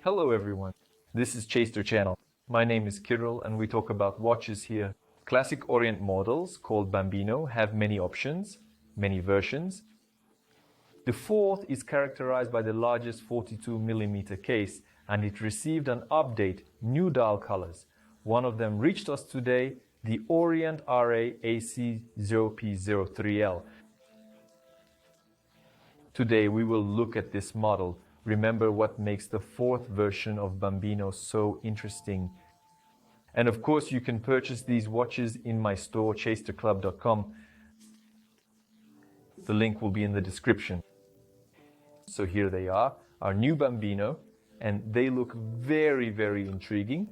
Hello everyone, this is Chaster Channel. My name is Kirill and we talk about watches here. Classic Orient models called Bambino have many options, many versions. The fourth is characterized by the largest 42mm case and it received an update, new dial colors. One of them reached us today, the Orient RA-AC0P03L. Today we will look at this model. Remember what makes the fourth version of Bambino so interesting. And of course you can purchase these watches in my store, chasterclub.com. The link will be in the description. So here they are, our new Bambino, and they look very, very intriguing.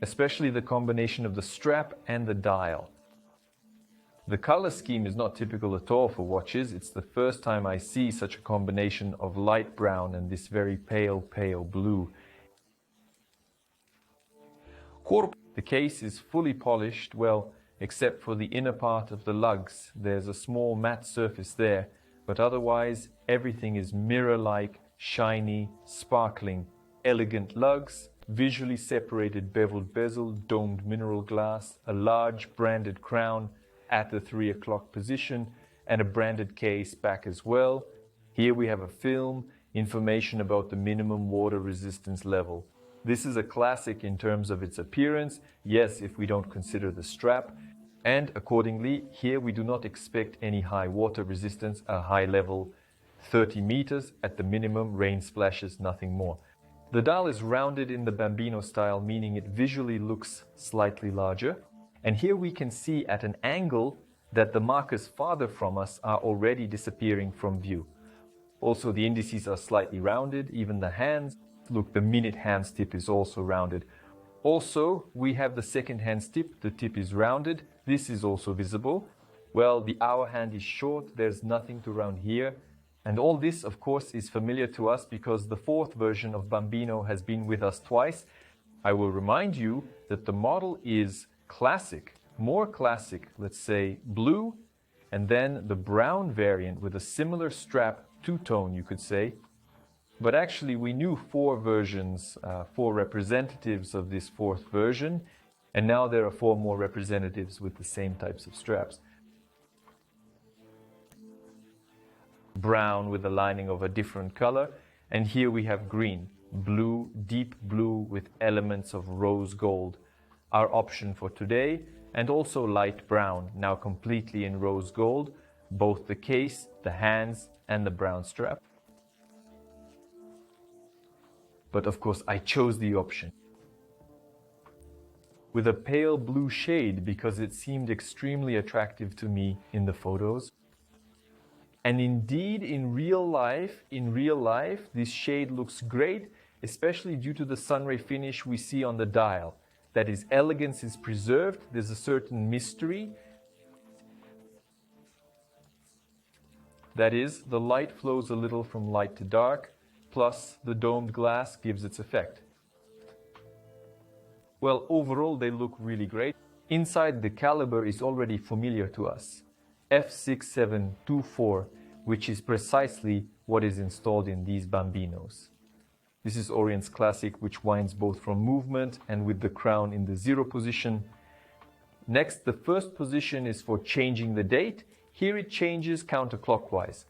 Especially the combination of the strap and the dial. The color scheme is not typical at all for watches. It's the first time I see such a combination of light brown and this very pale blue. The case is fully polished, well, except for the inner part of the lugs. There's a small matte surface there, but otherwise everything is mirror-like, shiny, sparkling, elegant lugs, visually separated beveled bezel, domed mineral glass, a large branded crown at the 3 o'clock position, and a branded case back as well. Here we have a film, information about the minimum water resistance level. This is a classic in terms of its appearance, yes, if we don't consider the strap, and accordingly, here we do not expect any high water resistance, a high level 30 meters at the minimum, rain splashes, nothing more. The dial is rounded in the Bambino style, meaning it visually looks slightly larger. And here we can see at an angle that the markers farther from us are already disappearing from view. Also the indices are slightly rounded, even the hands. Look, the minute hands tip is also rounded. Also, we have the second hands tip, the tip is rounded. This is also visible. Well, the hour hand is short, there's nothing to round here. And all this, of course, is familiar to us because the fourth version of Bambino has been with us twice. I will remind you that the model is classic, more classic, let's say blue, and then the brown variant with a similar strap, two-tone you could say. But actually we knew four versions, four representatives of this fourth version, and now there are four more representatives with the same types of straps. Brown with a lining of a different color, and here we have green, blue, deep blue with elements of rose gold. Our option for today, and also light brown, now completely in rose gold, both the case, the hands and the brown strap. But of course I chose the option with a pale blue shade because it seemed extremely attractive to me in the photos. And indeed in real life, this shade looks great, especially due to the Sunray finish we see on the dial. That is, elegance is preserved, there's a certain mystery. That is, the light flows a little from light to dark, plus the domed glass gives its effect. Well, overall they look really great. Inside the caliber is already familiar to us. F6724, which is precisely what is installed in these Bambinos. This is Orient's classic, which winds both from movement and with the crown in the 0 position. Next, the first position is for changing the date. Here it changes counterclockwise.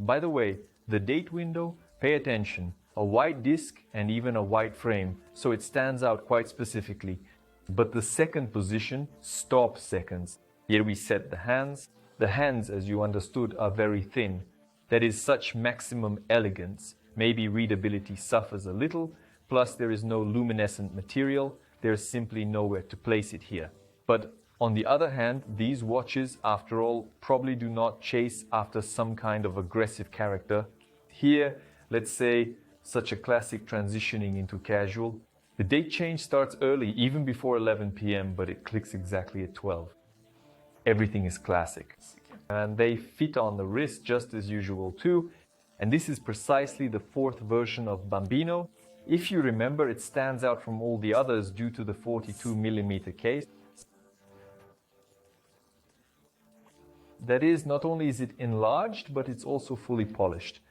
By the way, the date window, pay attention, a white disc and even a white frame, so it stands out quite specifically. But the second position, stop seconds. Here we set the hands. The hands, as you understood, are very thin. That is such maximum elegance. Maybe readability suffers a little, plus there is no luminescent material, there's simply nowhere to place it here. But on the other hand, these watches, after all, probably do not chase after some kind of aggressive character. Here, let's say, such a classic transitioning into casual. The date change starts early, even before 11 p.m., but it clicks exactly at 12. Everything is classic. And they fit on the wrist just as usual too. And this is precisely the fourth version of Bambino. If you remember, it stands out from all the others due to the 42mm case. That is, not only is it enlarged, but it's also fully polished.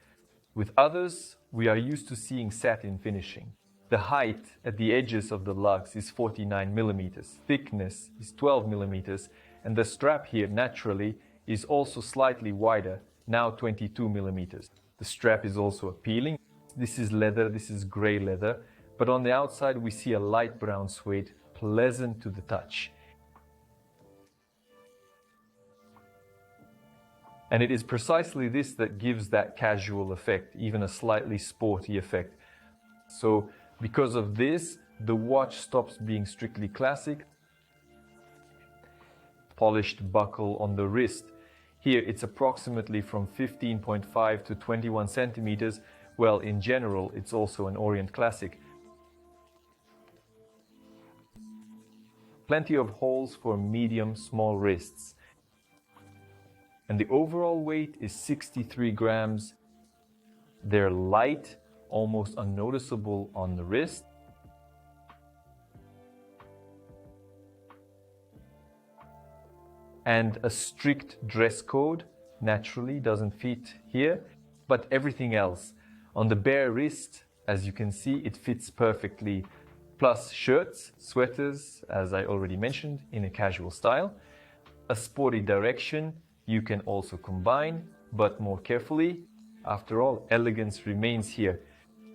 With others, we are used to seeing satin finishing. The height at the edges of the lugs is 49 millimeters, thickness is 12 millimeters, and the strap here naturally is also slightly wider, now 22 millimeters. The strap is also appealing. This is leather, this is gray leather, but on the outside we see a light brown suede, pleasant to the touch. And it is precisely this that gives that casual effect, even a slightly sporty effect. So because of this, the watch stops being strictly classic. Polished buckle on the wrist. Here it's approximately from 15.5 to 21 centimeters. Well, in general, it's also an Orient classic. Plenty of holes for medium, small wrists. And the overall weight is 63 grams. They're light, almost unnoticeable on the wrist. And a strict dress code, naturally doesn't fit here, but everything else. On the bare wrist, as you can see, it fits perfectly. Plus shirts, sweaters, as I already mentioned, in a casual style. A sporty direction, you can also combine, but more carefully. After all, elegance remains here.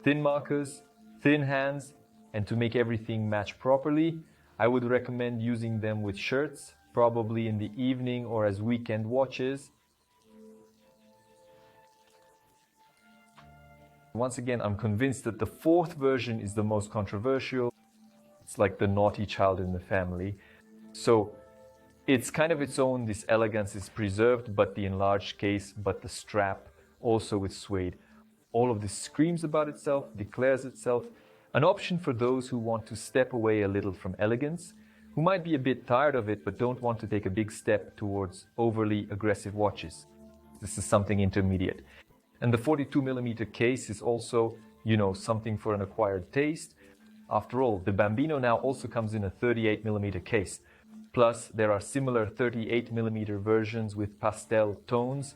Thin markers, thin hands, and to make everything match properly, I would recommend using them with shirts, probably in the evening or as weekend watches. Once again, I'm convinced that the fourth version is the most controversial. It's like the naughty child in the family. So it's kind of its own, this elegance is preserved, but the enlarged case, but the strap also with suede. All of this screams about itself, declares itself. An option for those who want to step away a little from elegance, who might be a bit tired of it but don't want to take a big step towards overly aggressive watches. This is something intermediate. And the 42mm case is also, something for an acquired taste. After all, the Bambino now also comes in a 38mm case. Plus, there are similar 38mm versions with pastel tones.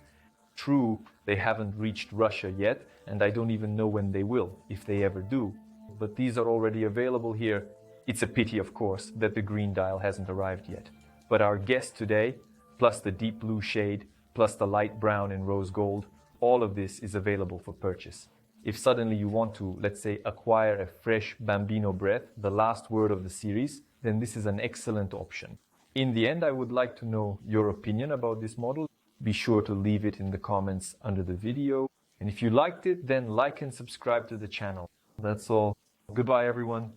True, they haven't reached Russia yet, and I don't even know when they will, if they ever do. But these are already available here. It's a pity, of course, that the green dial hasn't arrived yet. But our guest today, plus the deep blue shade, plus the light brown and rose gold, all of this is available for purchase. If suddenly you want to, let's say, acquire a fresh Bambino breath, the last word of the series, then this is an excellent option. In the end, I would like to know your opinion about this model. Be sure to leave it in the comments under the video. And if you liked it, then like and subscribe to the channel. That's all. Goodbye, everyone.